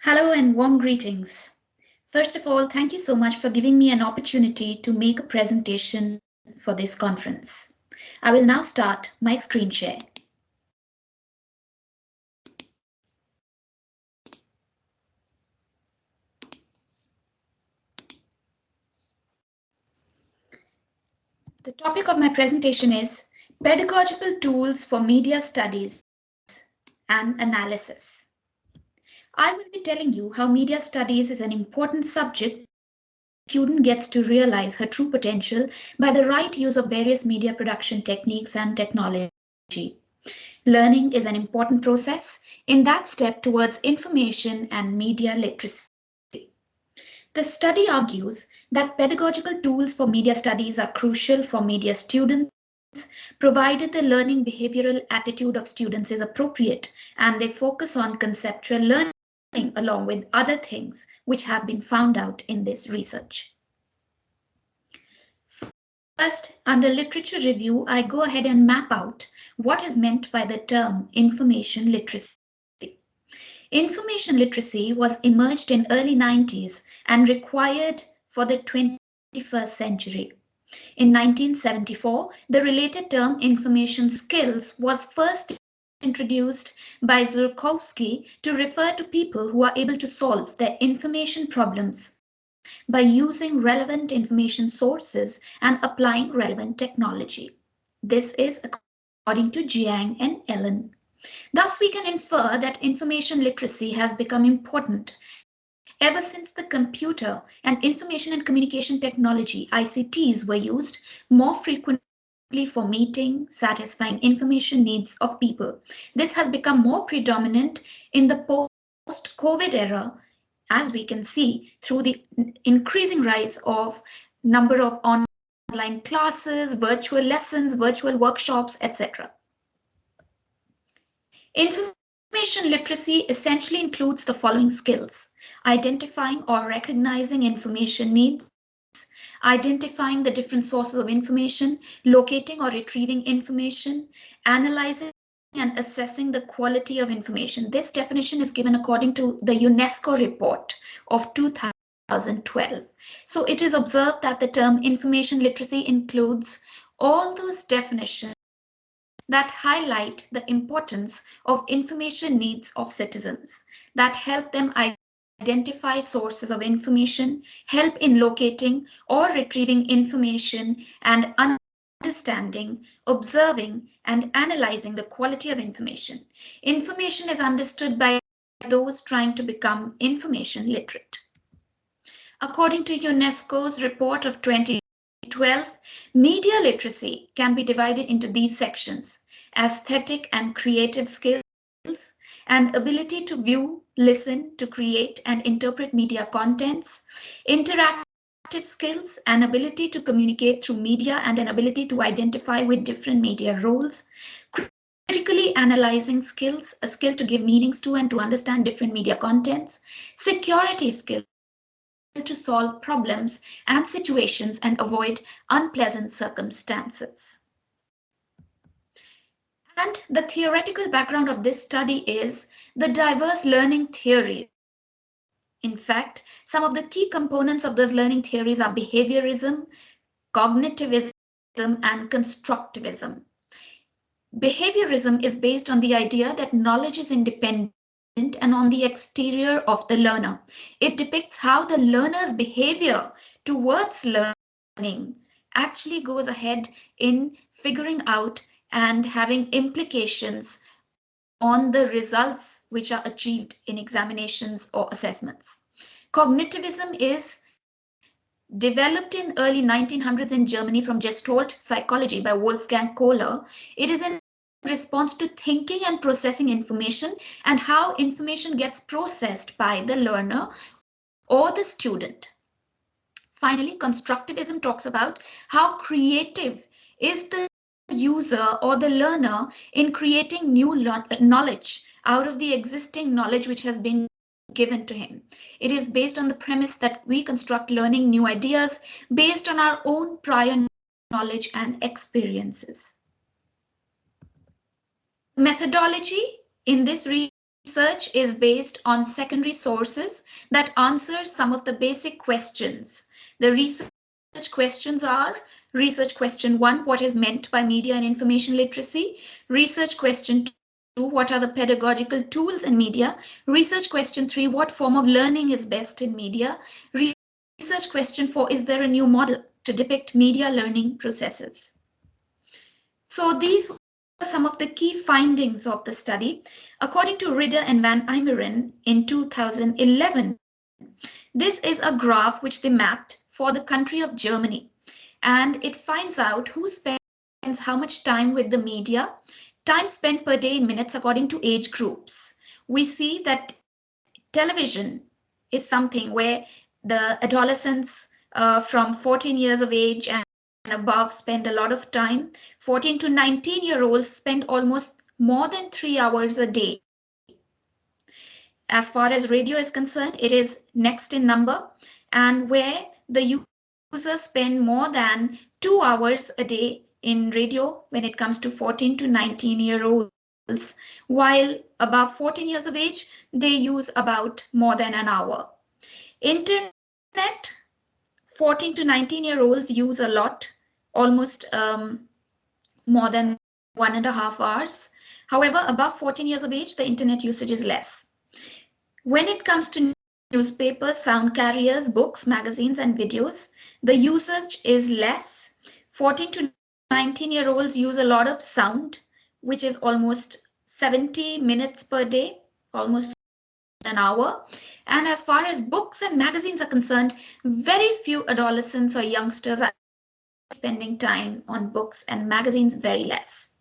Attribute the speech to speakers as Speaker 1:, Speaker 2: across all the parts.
Speaker 1: Hello and warm greetings. First of all, thank you so much for giving me an opportunity to make a presentation for this conference. I will now start my screen share. The topic of my presentation is Pedagogical Tools for Media Studies and Analysis. I will be telling you how media studies is an important subject. Student gets to realize her true potential by the right use of various media production techniques and technology. Learning is an important process in that step towards information and media literacy. The study argues that pedagogical tools for media studies are crucial for media students, provided the learning behavioral attitude of students is appropriate and they focus on conceptual learning along with other things which have been found out in this research. First, under literature review, I go ahead and map out what is meant by the term information literacy. Information literacy was emerged in early 90s and required for the 21st century. In 1974, the related term information skills was first introduced by Zurkowsky to refer to people who are able to solve their information problems by using relevant information sources and applying relevant technology. This is according to Jiang and Ellen. Thus, we can infer that information literacy has become important ever since the computer and information and communication technology (ICTs) were used more frequently for meeting, satisfying information needs of people. This has become more predominant in the post-COVID era, as we can see through the increasing rise of number of online classes, virtual lessons, virtual workshops, etc. Information literacy essentially includes the following skills: identifying or recognizing information needs, identifying the different sources of information, locating or retrieving information, analyzing and assessing the quality of information. This definition is given according to the UNESCO report of 2012. So it is observed that the term information literacy includes all those definitions that highlight the importance of information needs of citizens, that help them identify sources of information, help in locating or retrieving information, and understanding, observing, and analyzing the quality of information. Information is understood by those trying to become information literate. According to UNESCO's report of 2012, media literacy can be divided into these sections: aesthetic and creative skills, an ability to view, listen, to create and interpret media contents, interactive skills, an ability to communicate through media and an ability to identify with different media roles, critically analyzing skills, a skill to give meanings to and to understand different media contents, security skills, to solve problems and situations and avoid unpleasant circumstances. And the theoretical background of this study is the diverse learning theories. In fact, some of the key components of those learning theories are behaviorism, cognitivism, and constructivism. Behaviorism is based on the idea that knowledge is independent and on the exterior of the learner. It depicts how the learner's behavior towards learning actually goes ahead in figuring out and having implications on the results which are achieved in examinations or assessments. Cognitivism is developed in early 1900s in Germany from Gestalt psychology by Wolfgang Kohler. It is in response to thinking and processing information and how information gets processed by the learner or the student. Finally, constructivism talks about how creative is the user or the learner in creating new knowledge out of the existing knowledge which has been given to him. It is based on the premise that we construct learning new ideas based on our own prior knowledge and experiences. Methodology in this research is based on secondary sources that answer some of the basic questions. The research questions are: research question 1, what is meant by media and information literacy? Research question 2, what are the pedagogical tools in media? Research question 3, what form of learning is best in media? Research question 4, is there a new model to depict media learning processes? So these were some of the key findings of the study. According to Ridder and Van Imeren in 2011, this is a graph which they mapped for the country of Germany, and it finds out who spends how much time with the media, time spent per day in minutes according to age groups. We see that television is something where the adolescents from 14 years of age and above spend a lot of time. 14 to 19-year-olds spend almost more than 3 hours a day. As far as radio is concerned, it is next in number, and where the users spend more than 2 hours a day in radio when it comes to 14 to 19-year-olds, while above 14 years of age, they use about more than an hour. Internet, 14 to 19-year-olds use a lot, almost more than 1.5 hours. However, above 14 years of age, the internet usage is less. When it comes to newspapers, sound carriers, books, magazines, and videos, the usage is less. 14 to 19-year-olds use a lot of sound, which is almost 70 minutes per day, almost an hour. And as far as books and magazines are concerned, very few adolescents or youngsters are spending time on books and magazines, very less.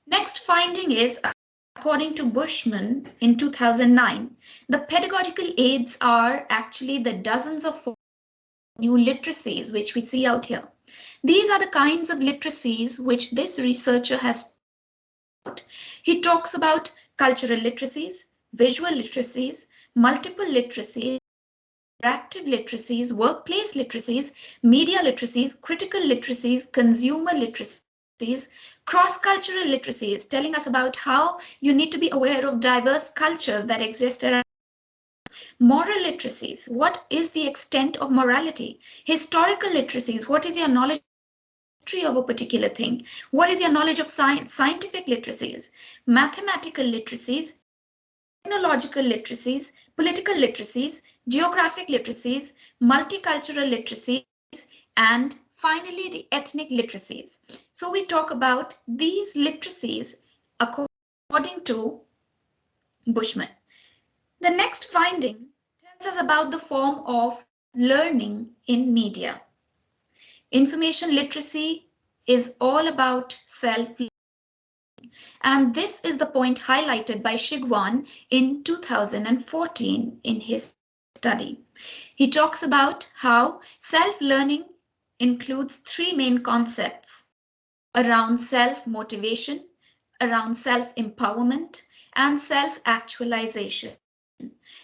Speaker 1: Next finding is, according to Bushman in 2009, the pedagogical aids are actually the dozens of new literacies which we see out here. These are the kinds of literacies which this researcher has taught. He talks about cultural literacies, visual literacies, multiple literacies, interactive literacies, workplace literacies, media literacies, critical literacies, consumer literacies, cross-cultural literacies, telling us about how you need to be aware of diverse cultures that exist around. Moral literacies, what is the extent of morality? Historical literacies, what is your knowledge of history of a particular thing? What is your knowledge of science, scientific literacies? Mathematical literacies, technological literacies, political literacies, geographic literacies, multicultural literacies, and finally the ethnic literacies. So we talk about these literacies according to Bushman. The next finding tells us about the form of learning in media. Information literacy is all about self-learning, and this is the point highlighted by Shigwan in 2014 in his study. He talks about how self-learning includes 3 main concepts around self-motivation, around self-empowerment, and self-actualization.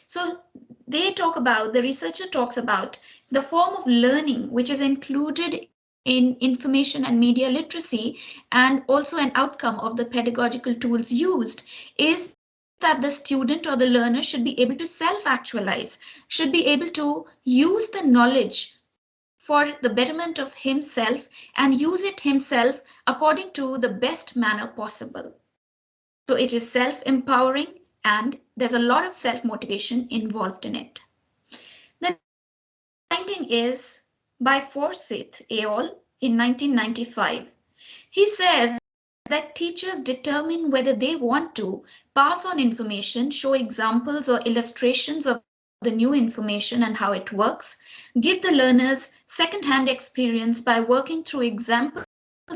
Speaker 1: So the researcher talks about the form of learning which is included in information and media literacy, and also an outcome of the pedagogical tools used is that the student or the learner should be able to self-actualize, should be able to use the knowledge for the betterment of himself and use it himself according to the best manner possible. So it is self-empowering, and there's a lot of self-motivation involved in it. The finding is by Forsyth et al. In 1995. He says that teachers determine whether they want to pass on information, show examples or illustrations of the new information and how it works, give the learners second-hand experience by working through examples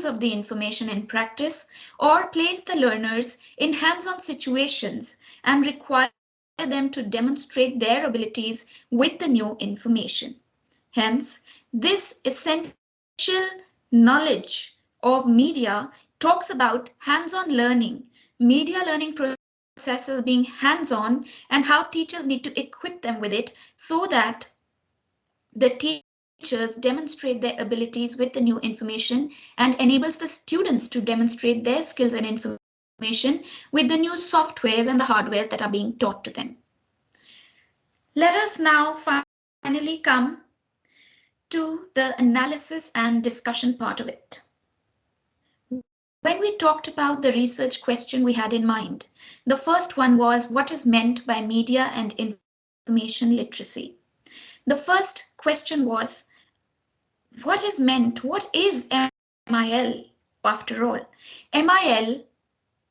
Speaker 1: of the information in practice, or place the learners in hands-on situations and require them to demonstrate their abilities with the new information. Hence, this essential knowledge of media talks about hands-on learning, media learning processes being hands-on, and how teachers need to equip them with it so that the teachers demonstrate their abilities with the new information and enables the students to demonstrate their skills and information information with the new softwares and the hardware that are being taught to them. Let us now finally come to the analysis and discussion part of it. When we talked about the research question we had in mind, the first one was what is meant by media and information literacy. The first question was, what is meant? What is MIL after all? MIL,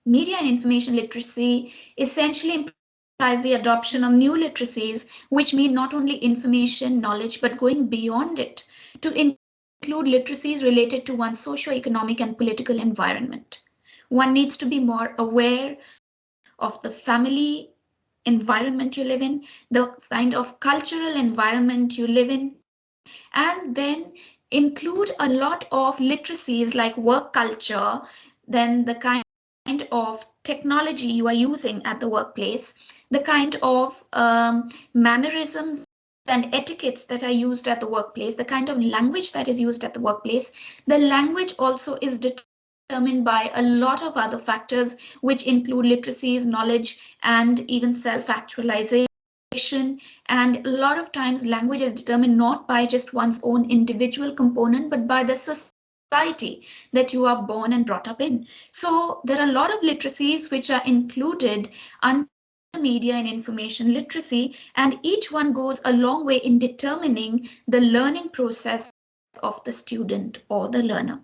Speaker 1: media and information literacy, essentially implies the adoption of new literacies, which mean not only information, knowledge, but going beyond it to include literacies related to one's socio-economic and political environment. One needs to be more aware of the family environment you live in, the kind of cultural environment you live in, and then include a lot of literacies like work culture, then the kind of technology you are using at the workplace, the kind of mannerisms and etiquettes that are used at the workplace, the kind of language that is used at the workplace. The language also is determined by a lot of other factors, which include literacies, knowledge, and even self-actualization. And a lot of times language is determined not by just one's own individual component, but by the society that you are born and brought up in. So there are a lot of literacies which are included under media and information literacy, and each one goes a long way in determining the learning process of the student or the learner.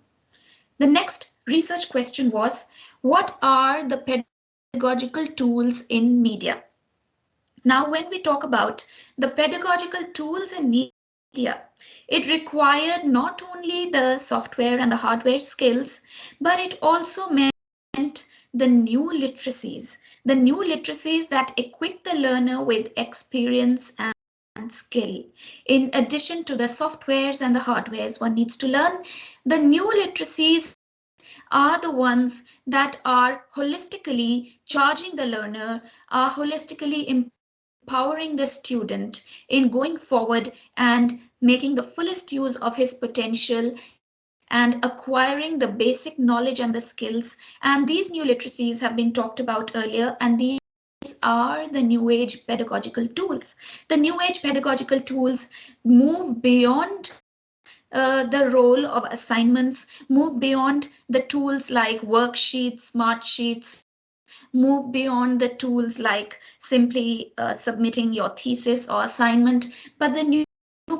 Speaker 1: The next research question was, what are the pedagogical tools in media? Now, when we talk about the pedagogical tools in media, it required not only the software and the hardware skills, but it also meant the new literacies that equip the learner with experience and skill. In addition to the softwares and the hardwares one needs to learn, the new literacies are the ones that are holistically charging the learner, are holistically empowering the student in going forward and making the fullest use of his potential and acquiring the basic knowledge and the skills. And these new literacies have been talked about earlier, and these are the new age pedagogical tools. The new age pedagogical tools move beyond the role of assignments, move beyond the tools like worksheets, smart sheets, move beyond the tools like simply submitting your thesis or assignment, but the new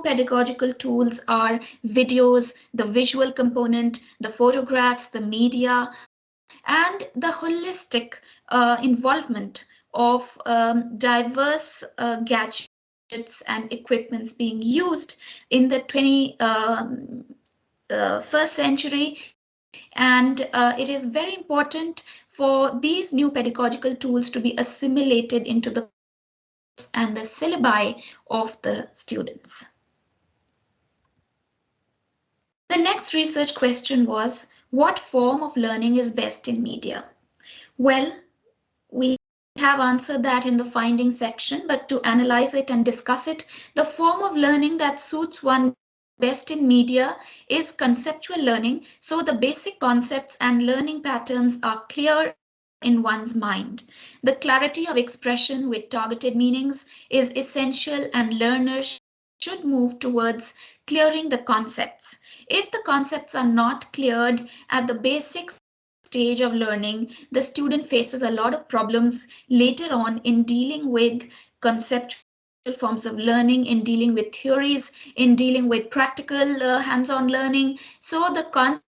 Speaker 1: pedagogical tools are videos, the visual component, the photographs, the media, and the holistic involvement of diverse gadgets and equipments being used in the 21st century. And it is very important for these new pedagogical tools to be assimilated into the and the syllabi of the students. The next research question was, what form of learning is best in media? Well, we have answered that in the findings section, but to analyze it and discuss it, the form of learning that suits one best in media is conceptual learning. So the basic concepts and learning patterns are clear in one's mind. The clarity of expression with targeted meanings is essential, and learners should move towards clearing the concepts. If the concepts are not cleared at the basic stage of learning, the student faces a lot of problems later on in dealing with conceptual forms of learning, in dealing with theories, in dealing with practical hands-on learning. So the concepts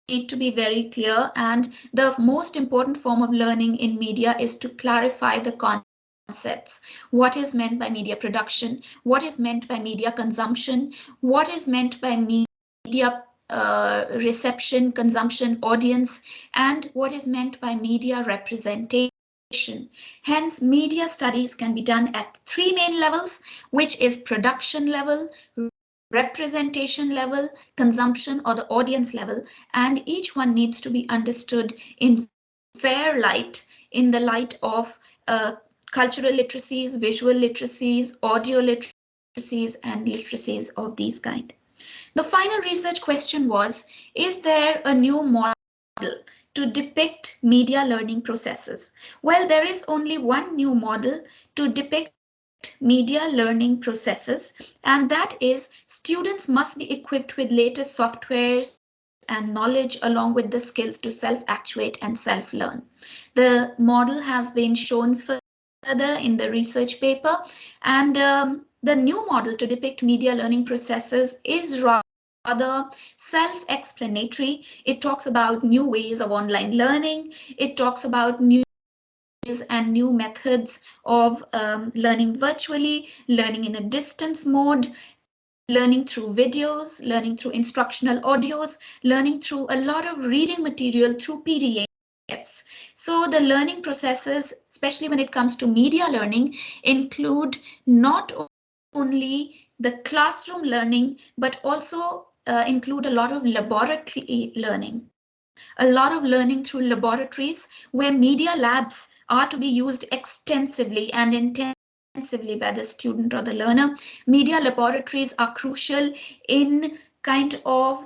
Speaker 1: need to be very clear, and the most important form of learning in media is to clarify the concepts. What is meant by media production? What is meant by media consumption? What is meant by media reception, consumption, audience, and what is meant by media representation? Hence, media studies can be done at three main levels, which is production level, representation level, consumption or the audience level, and each one needs to be understood in fair light, in the light of cultural literacies, visual literacies, audio literacies, and literacies of these kind. The final research question was, is there a new model to depict media learning processes? Well, there is only one new model to depict media learning processes, and that is students must be equipped with latest softwares and knowledge along with the skills to self-actuate and self-learn. The model has been shown further in the research paper, and the new model to depict media learning processes is rather self-explanatory. It talks about new ways of online learning. It talks about new ways and new methods of learning virtually, learning in a distance mode, learning through videos, learning through instructional audios, learning through a lot of reading material through PDFs. So the learning processes, especially when it comes to media learning, include not only the classroom learning, but also include a lot of laboratory learning. A lot of learning through laboratories where media labs are to be used extensively and intensively by the student or the learner. Media laboratories are crucial in kind of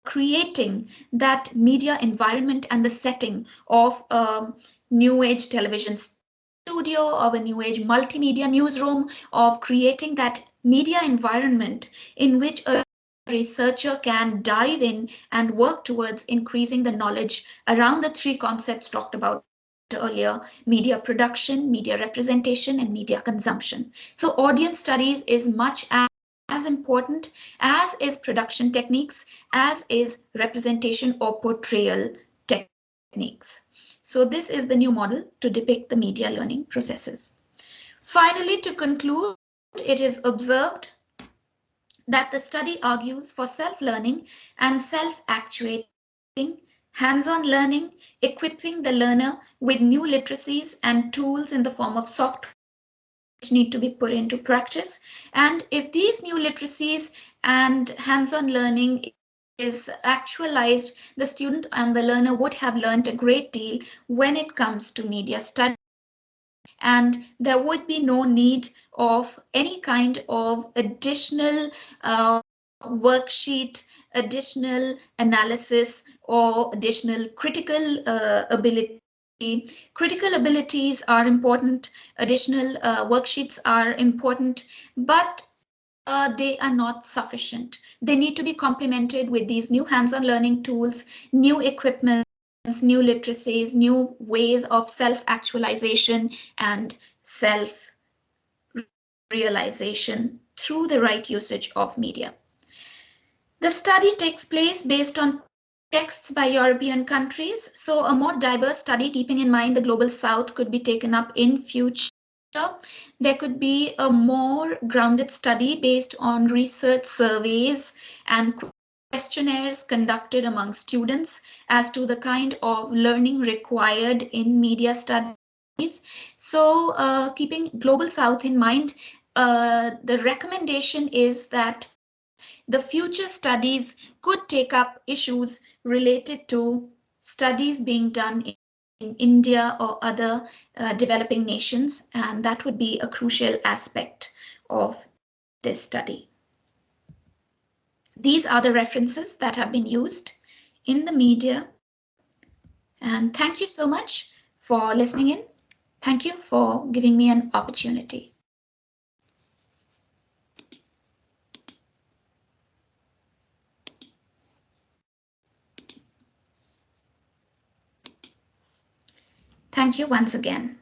Speaker 1: creating that media environment and the setting of new age television studio, of a new age multimedia newsroom, of creating that media environment in which a researcher can dive in and work towards increasing the knowledge around the three concepts talked about earlier: media production, media representation, and media consumption. So audience studies is much as important as is production techniques, as is representation or portrayal techniques. So this is the new model to depict the media learning processes. Finally, to conclude, it is observed that the study argues for self-learning and self-actuating, hands-on learning, equipping the learner with new literacies and tools in the form of software which need to be put into practice. And if these new literacies and hands-on learning is actualized, the student and the learner would have learned a great deal when it comes to media studies, and there would be no need of any kind of additional worksheet, additional analysis, or additional critical ability. Critical abilities are important, additional worksheets are important, but they are not sufficient. They need to be complemented with these new hands-on learning tools, new equipments, new literacies, new ways of self-actualization and self-realization through the right usage of media. The study takes place based on texts by European countries, so a more diverse study keeping in mind the global south could be taken up in future. There could be a more grounded study based on research surveys and questionnaires conducted among students as to the kind of learning required in media studies. So keeping global south in mind, the recommendation is that the future studies could take up issues related to studies being done in India or other developing nations, and that would be a crucial aspect of this study. These are the references that have been used in the media, and thank you so much for listening in. Thank you for giving me an opportunity. Thank you once again.